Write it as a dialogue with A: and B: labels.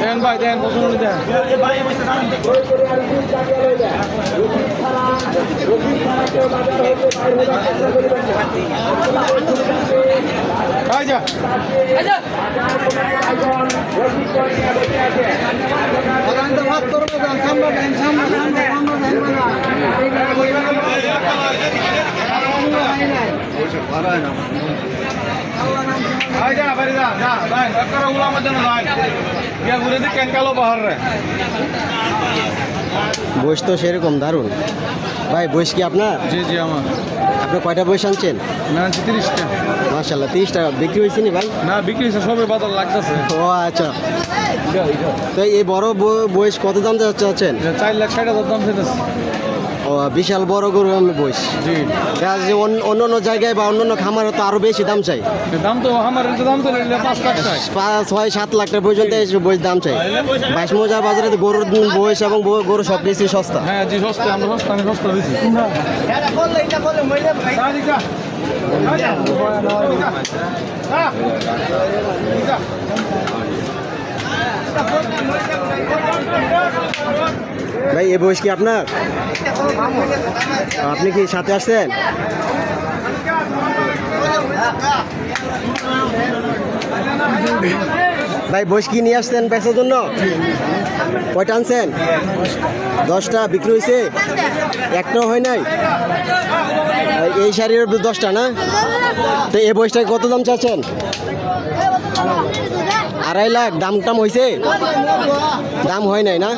A: দেন ভাই দেন পছন্দ দেন
B: বয়স তো সেরকম দারুণ ভাই। বয়স কি আপনার?
A: জি জি আমার।
B: আপনি কয়টা বয়স আনছেন?
A: না 30টা।
B: মাশাআল্লাহ 30টা বিক্রি হয়েছে নি ভাই?
A: না বিক্রি হয়েছে, সবে বাজার লাগতেছে।
B: ও আচ্ছা। তো এই বড় বয়স কত দাম চাচ্ছেন?
A: 4,60,000 দাম চাইতেছে।
B: ও বিশাল বড় গরু বয়স।
A: জি
B: অন্য অন্য জায়গায় বা অন্য খামারে তো আরো বেশি দাম চাই।
A: দাম তো আমার দাম তো 5 লাখ টাকা,
B: 6-7 লাখ টাকা পর্যন্ত বয়স দাম চাই। 22 মৌজা বাজারে তো গরুর বয়স এবং গরু সব বেশি সস্তা।
A: হ্যাঁ জি সস্তা, আমরা সস্তা, আমি সস্তা বেশি।
B: ভাই এই বয়স কি আপনার? আপনি কি সাথে আসছেন? ভাই বয়স কি নিয়ে আসছেন বেচার জন্য? কয়টা আনছেন? 10টা বিক্রি হয়েছে? একটাও হয় নাই? এই শাড়ির 10টা না? তো এই বয়সটা কত দাম চাচ্ছেন? 2.5 লাখ। দাম টাম হয়েছে? দাম হয় নাই না?